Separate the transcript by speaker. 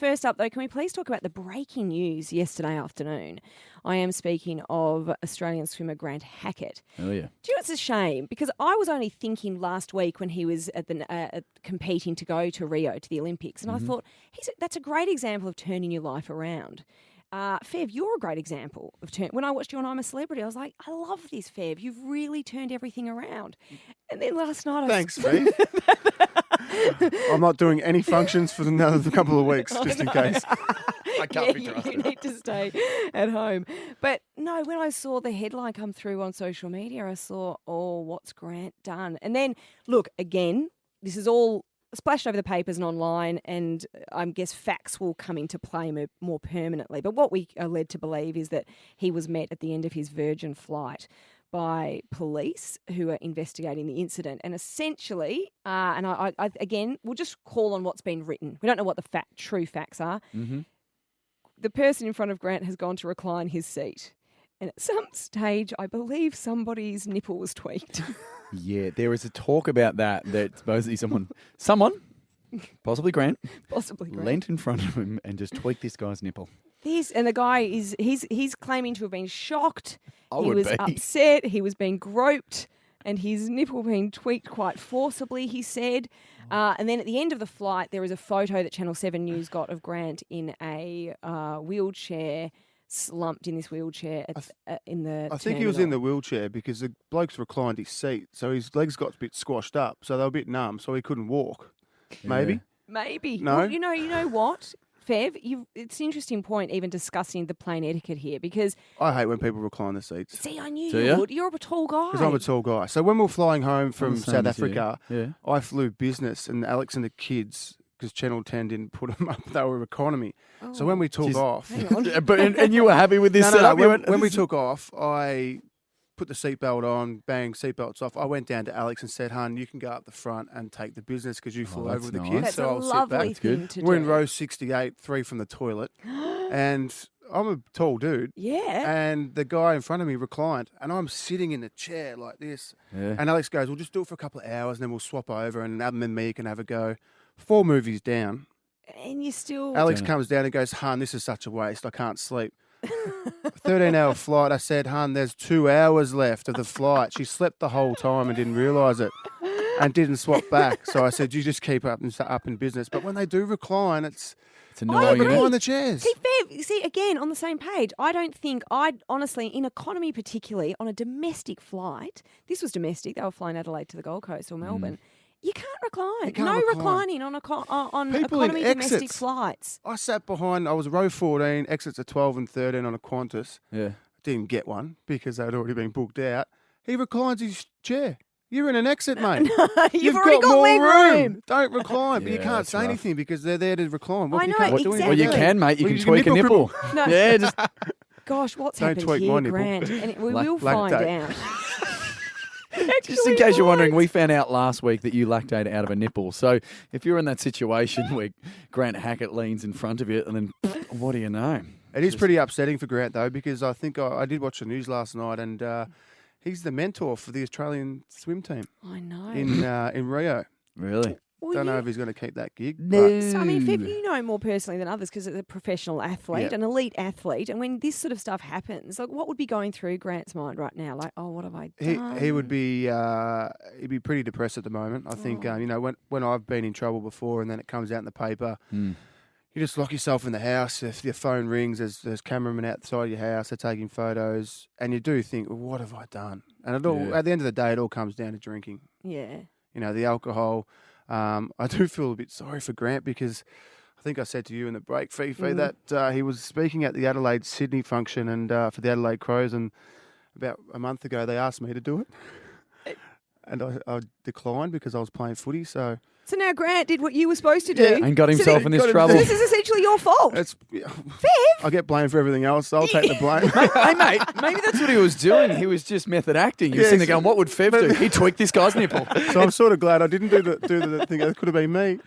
Speaker 1: First up, though, can we please talk about the breaking news yesterday afternoon? I am speaking of Australian swimmer Grant Hackett.
Speaker 2: Oh, yeah.
Speaker 1: Do you know it's a shame? Because I was only thinking last week when he was at the competing to go to Rio, to the Olympics, and I thought, that's a great example of turning your life around. Fev, you're a great example of when I watched you on I'm a Celebrity, I was like, I love this, Fev. You've really turned everything around. And then last night
Speaker 3: Thanks, Fev. I'm not doing any functions for another couple of weeks, just in case.
Speaker 2: I can't be trusted.
Speaker 1: You need to stay at home. But no, when I saw the headline come through on social media, I saw, what's Grant done? And then, look, again, this is all splashed over the papers and online, and I guess facts will come into play more permanently. But what we are led to believe is that he was met at the end of his Virgin flight by police who are investigating the incident. And essentially, and I again, we'll just call on what's been written. We don't know what the true facts are.
Speaker 2: Mm-hmm.
Speaker 1: The person in front of Grant has gone to recline his seat. And at some stage, I believe somebody's nipple was tweaked.
Speaker 2: Yeah, there is a talk about that supposedly someone, possibly Grant, leant in front of him and just tweaked this guy's nipple.
Speaker 1: And the guy he's claiming to have been shocked. He was
Speaker 2: be
Speaker 1: upset. He was being groped, and his nipple being tweaked quite forcibly, he said. And then at the end of the flight, there is a photo that Channel 7 News got of Grant in a wheelchair, slumped in this wheelchair in the
Speaker 3: I think he was in the wheelchair because the bloke's reclined his seat, so his legs got a bit squashed up, so they were a bit numb, so he couldn't walk. Maybe?
Speaker 1: Maybe.
Speaker 3: No?
Speaker 1: Well, you know what, Fev? It's an interesting point even discussing the plane etiquette here because...
Speaker 3: I hate when people recline the seats.
Speaker 1: See, I knew
Speaker 2: Do
Speaker 1: you
Speaker 2: ya?
Speaker 1: would. You're a tall guy.
Speaker 3: Because I'm a tall guy. So when we were flying home from
Speaker 2: same
Speaker 3: South
Speaker 2: as you.
Speaker 3: Africa,
Speaker 2: Yeah.
Speaker 3: I flew business, and Alex and the kids, because Channel 10 didn't put them up, they were economy. So when we took off...
Speaker 1: Hang on.
Speaker 2: and you were happy with this setup?
Speaker 3: When we took off, I put the seatbelt on, bang, seatbelts off. I went down to Alex and said, "Hun, you can go up the front and take the business because you flew over
Speaker 2: that's
Speaker 3: with the
Speaker 2: nice.
Speaker 3: kids."
Speaker 1: That's
Speaker 3: so
Speaker 1: a
Speaker 3: I'll sit
Speaker 1: lovely
Speaker 3: back.
Speaker 1: thing to do.
Speaker 3: We're in row 68, 3 from the toilet, and I'm a tall dude.
Speaker 1: Yeah.
Speaker 3: And the guy in front of me reclined, and I'm sitting in the chair like this.
Speaker 2: Yeah.
Speaker 3: And Alex goes, "We'll just do it for a couple of hours, and then we'll swap over, and Adam and me can have a go." 4 movies down,
Speaker 1: And you still...
Speaker 3: Alex comes down and goes, "Hun, this is such a waste. I can't sleep." 13-hour flight. I said, "Hun, there's 2 hours left of the flight." She slept the whole time and didn't realise it, and didn't swap back. So I said, "You just keep up in business." But when they do recline, it's
Speaker 2: annoying,
Speaker 3: they
Speaker 2: isn't
Speaker 3: recline
Speaker 2: it?
Speaker 3: the chairs.
Speaker 1: See, Fev, again, on the same page, I'd honestly, in economy particularly, on a domestic flight, this was domestic, they were flying Adelaide to the Gold Coast or Melbourne, you can't recline.
Speaker 3: can't
Speaker 1: no
Speaker 3: recline.
Speaker 1: reclining on
Speaker 3: People in
Speaker 1: economy domestic
Speaker 3: exits.
Speaker 1: flights.
Speaker 3: I sat behind. I was row 14, exits at 12 and 13 on a Qantas.
Speaker 2: Yeah.
Speaker 3: Didn't get one because they'd already been booked out. He reclines his chair. You're in an exit, mate.
Speaker 1: You've already got
Speaker 3: more
Speaker 1: leg room.
Speaker 3: Don't recline, but you
Speaker 2: Yeah,
Speaker 3: can't
Speaker 2: that's
Speaker 3: say
Speaker 2: rough.
Speaker 3: anything because they're there to recline. What,
Speaker 1: I
Speaker 3: you
Speaker 1: know,
Speaker 3: can't do
Speaker 1: exactly.
Speaker 2: Well, you can, mate. You
Speaker 3: Well,
Speaker 2: can
Speaker 3: you
Speaker 2: tweak a
Speaker 3: nipple
Speaker 2: nipple.
Speaker 1: No.
Speaker 2: Yeah, just...
Speaker 1: Gosh, what's
Speaker 3: Don't
Speaker 1: happened
Speaker 3: tweak
Speaker 1: here,
Speaker 3: my nipple.
Speaker 1: Grant? And we
Speaker 3: Lac-
Speaker 1: will find
Speaker 3: lactate.
Speaker 1: out.
Speaker 2: Just in case you're wondering, we found out last week that you lactate out of a nipple. So if you're in that situation where Grant Hackett leans in front of you and then, what do you know?
Speaker 3: It is pretty upsetting for Grant, though, because I think I did watch the news last night, and he's the mentor for the Australian swim team
Speaker 1: I know.
Speaker 3: in Rio.
Speaker 2: Really?
Speaker 1: Well,
Speaker 3: Don't know
Speaker 1: yeah.
Speaker 3: if he's going to keep that gig.
Speaker 1: So, I mean, Fev, you know more personally than others because it's a professional athlete,
Speaker 3: Yeah.
Speaker 1: an elite athlete. And when this sort of stuff happens, like, what would be going through Grant's mind right now? Like, what have I done?
Speaker 3: He would be he'd be pretty depressed at the moment. I think when I've been in trouble before, and then it comes out in the paper, you just lock yourself in the house. If your phone rings, there's cameramen outside your house. They're taking photos, and you do think, well, what have I done? And at the end of the day, it all comes down to drinking.
Speaker 1: Yeah.
Speaker 3: The alcohol. I do feel a bit sorry for Grant because I think I said to you in the break, Fifi, that he was speaking at the Adelaide Sydney function and for the Adelaide Crows, and about a month ago they asked me to do it, and I declined because I was playing footy. So
Speaker 1: now Grant did what you were supposed to do.
Speaker 3: Yeah.
Speaker 2: And got himself in this
Speaker 3: got
Speaker 2: trouble.
Speaker 1: So this is essentially your fault.
Speaker 3: I get blamed for everything else. So I'll take the blame.
Speaker 2: Hey, mate, maybe that's what he was doing. He was just method acting. He was sitting there going, what would Fev do? He tweaked this guy's nipple.
Speaker 3: So I'm sort of glad I didn't do the thing. That could have been me.